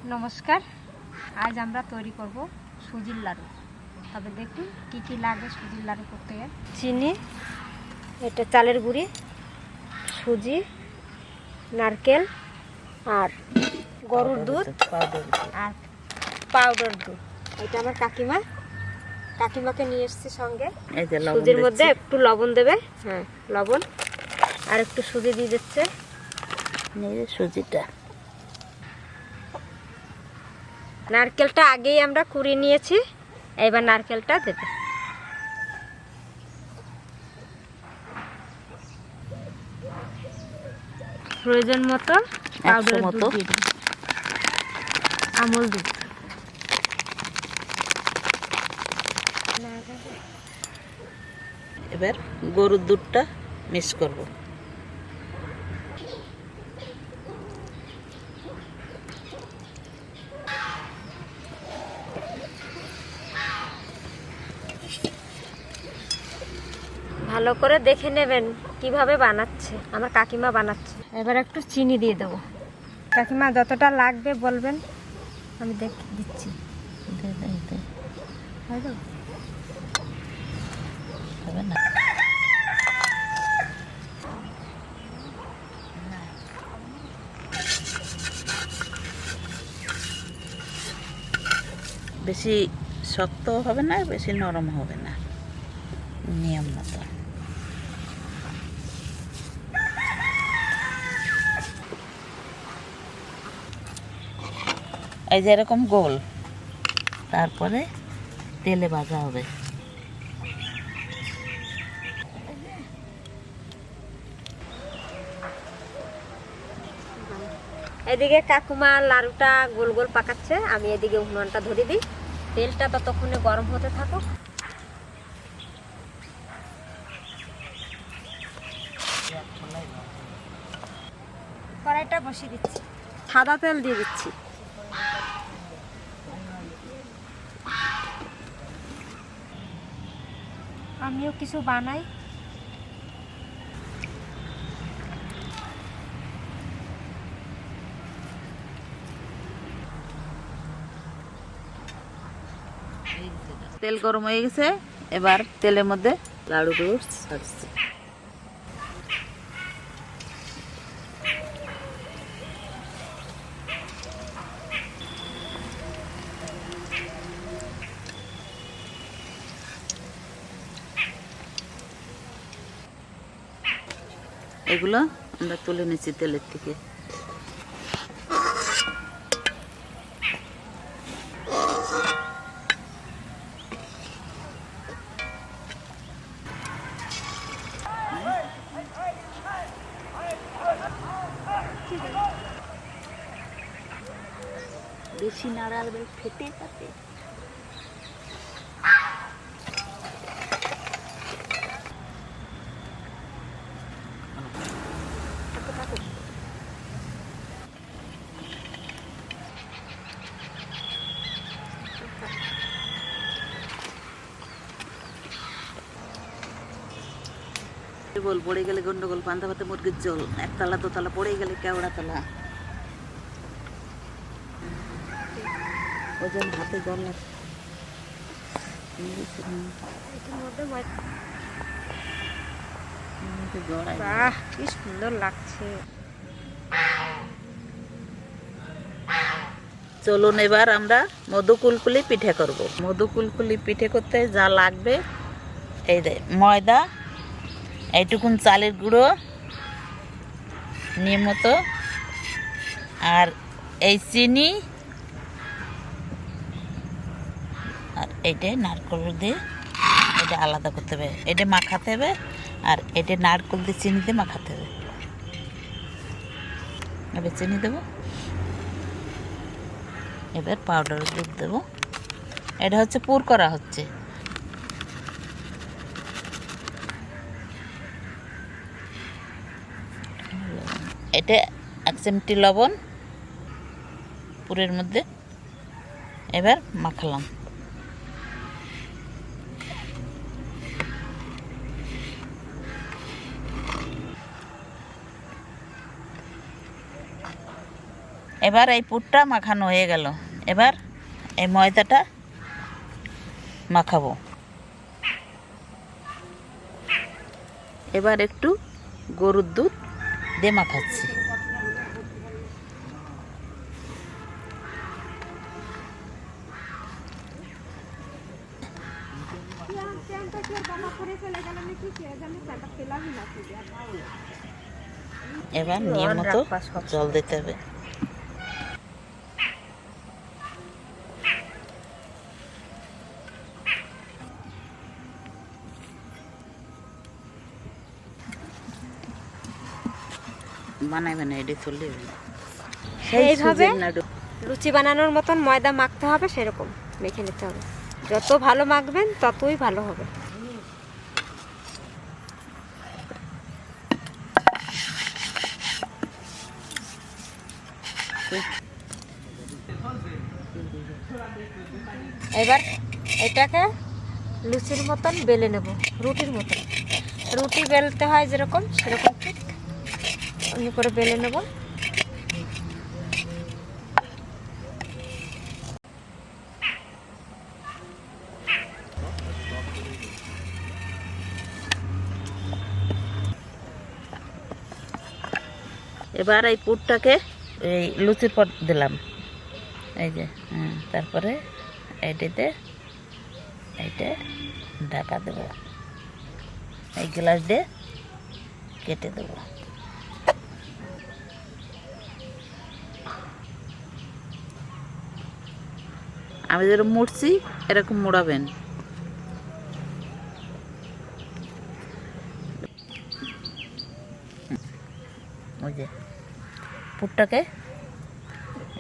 নমস্কার, আজ আমরা তৈরি করব সুজির লাড়ু। তবে দেখুন কি কি লাগে সুজির লাড়ু করতে গেলে। চিনি, এটা চালের গুঁড়ি, সুজি, নারকেল আর গরুর দুধ আর পাউডার দুধ। এটা আমার কাকিমাকে নিয়ে এসেছি সঙ্গে। সুজির মধ্যে একটু লবণ দেবে, হ্যাঁ লবণ, আর একটু সুজি দিয়ে দিচ্ছে। সুজিটা, নারকেলটা আগেই আমরা কুড়িয়ে নিয়েছি, এবার নারকেলটা দেবে। প্রয়োজন মতো পাউডার দুধ দিয়ে দেবে, আমল দুধ। এবার গরুর দুধটা মিক্স করব। ভালো করে দেখে নেবেন কিভাবে বানাচ্ছে, আমার কাকিমা বানাচ্ছে। এবার একটু চিনি দিয়ে দেবো। কাকিমা যতটা লাগবে বলবেন, আমি দিচ্ছি। বেশি শক্ত হবে না, বেশি নরম হবে না, নিয়ম মতো। এই যে এরকম গোল, তারপরে তেলে ভাজা হবে। এদিকে কাকুমা লাড়ুটা গোল গোল পাকাচ্ছে, আমি এদিকে উনুনটা ধরে দিই। তেলটা ততক্ষণে গরম হতে থাকুক। কড়াইটা বসিয়ে দিচ্ছি, সাদা তেল দিয়ে দিচ্ছি। আমিও কিছু বানাই। তেল গরম হয়ে গেছে, এবার তেলের মধ্যে লাড়ুগুলো ছাড়ছি। এগুলো আমরা তুলে নিচ্ছি তেলের থেকে। বেশি নাড়ালে ফেটে যাবে। বল পড়ে গেলে গন্ডগোল, পান্তা ভাতে মুরগির জল, একতলা দোতলা পড়ে গেলে কেওড়া তলা। ওই জন্য হাতে জল লাগে। বাহ, কি সুন্দর লাগছে। চলুন এবার আমরা মধুকুলকুলি পিঠে করব। মধুকুলকুলি পিঠে করতে যা লাগবে, এই যে ময়দা, এইটুকুন চালের গুঁড়ো নিয়মিত, আর এই চিনি, আর এইটাই নারকেল দিয়ে এটা আলাদা করতে হবে, এটা মাখাতে হবে, আর এটা নারকেল দিয়ে চিনি দিয়ে মাখাতে হবে। এবার চিনি দেবো, এবার পাউডার দুধ দেবো। এটা হচ্ছে পুর করা হচ্ছে। এটা 1 চিমটি লবণ পুরের মধ্যে। এবার মাখালাম। এবার এই পুরটা মাখানো হয়ে গেল, এবার এই ময়দাটা মাখাবো। এবার একটু গরুর দুধ দিয়ে মাখাচ্ছি। এবার নিয়ম মতো জল দিতে হবে। বানাইবেন এটি চললে এইভাবে লুচি বানানোর মতন ময়দা মাখতে হবে, সেরকম মেখে নিতে হবে। যত ভালো মাখবেন ততই ভালো হবে। এবার এটাকে লুচির মতন বেলে নেব, রুটির মতন। রুটি বেলতে হয় যেরকম, সেরকম ঠিক অমনি করে বেলে নেব। এবার এই পুরটাকে এই লুচির পর দিলাম, এই যে তারপরে এইটাতে এইটা ঢাকা দেব, এই গ্লাস দিয়ে কেটে দেব। আমি যেরকম মুড়ছি এরকম মুড়াবেন। ওই যে পুরটাকে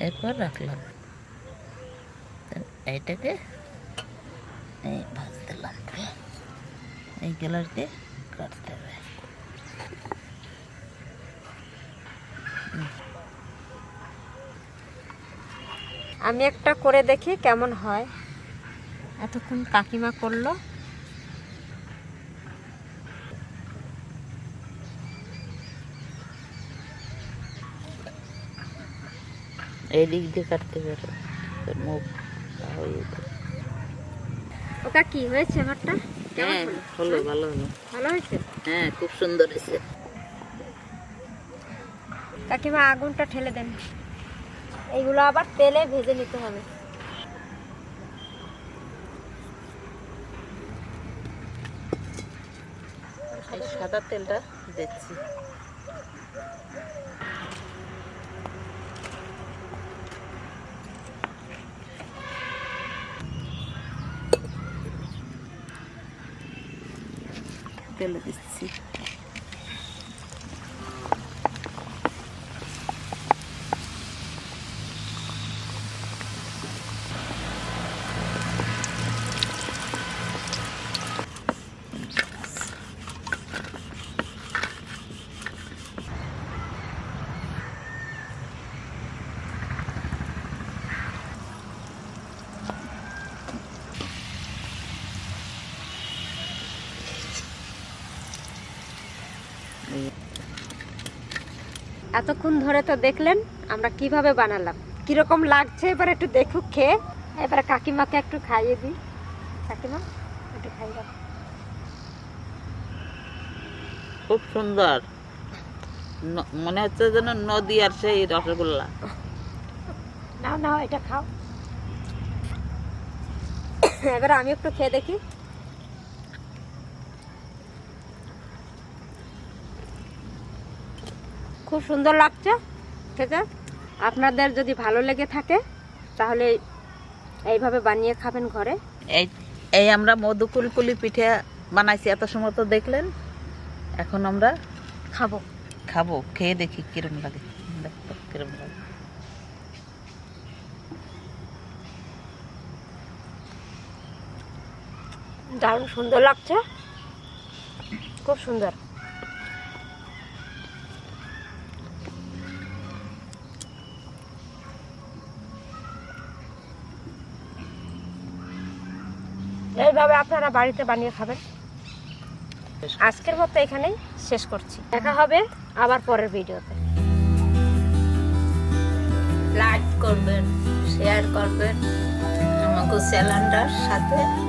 এরপর রাখলাম, এইটাকে এই ভাজ দিলাম, এই গ্লাস দিয়ে কাটতে হবে। আমি একটা করে দেখি কেমন হয়। এতক্ষণ কাকিমা করলো। এই দিক দিয়ে কাটতে পারো, মুখ ওটা কি হয়েছে আমারটা? হ্যাঁ হলো, ভালো হলো, ভালো হয়েছে। হ্যাঁ খুব সুন্দর হয়েছে। কাকিমা আগুনটা ঠেলে দেন। এইগুলো আবার তেলে ভেজে নিতে হবে। সাদা তেলটা দিচ্ছি। তেলে দিচ্ছি। এতক্ষণ ধরে তো দেখলেন আমরা কিভাবে বানালাম, কিরকম লাগছে এবার একটু দেখুক খেয়ে। এবার কাকিমাকে একটু খাইয়ে দিই। কাকিমা একটু খাই দাও। খুব সুন্দর, মনে হচ্ছে যেন নদী আর সেই রসগোল্লা। না না, এটা খাও। এবার আমি একটু খেয়ে দেখি। খুব সুন্দর লাগছে খেতে। আপনাদের যদি ভালো লেগে থাকে তাহলে এইভাবে বানিয়ে খাবেন ঘরে। এই আমরা মধুকুলকুলি পিঠা বানাইছি, এত সময় তো দেখলেন। এখন আমরা খাবো, খেয়ে দেখি কিরম লাগে। দেখো কিরম লাগে। দারুণ সুন্দর লাগছে, খুব সুন্দর। এইভাবে আপনারা বাড়িতে বানিয়ে খাবেন। আজকের মতো এখানেই শেষ করছি। দেখা হবে আবার পরের ভিডিওতে। করবেন, শেয়ার করবেন আমাকে চ্যানেলটার সাথে।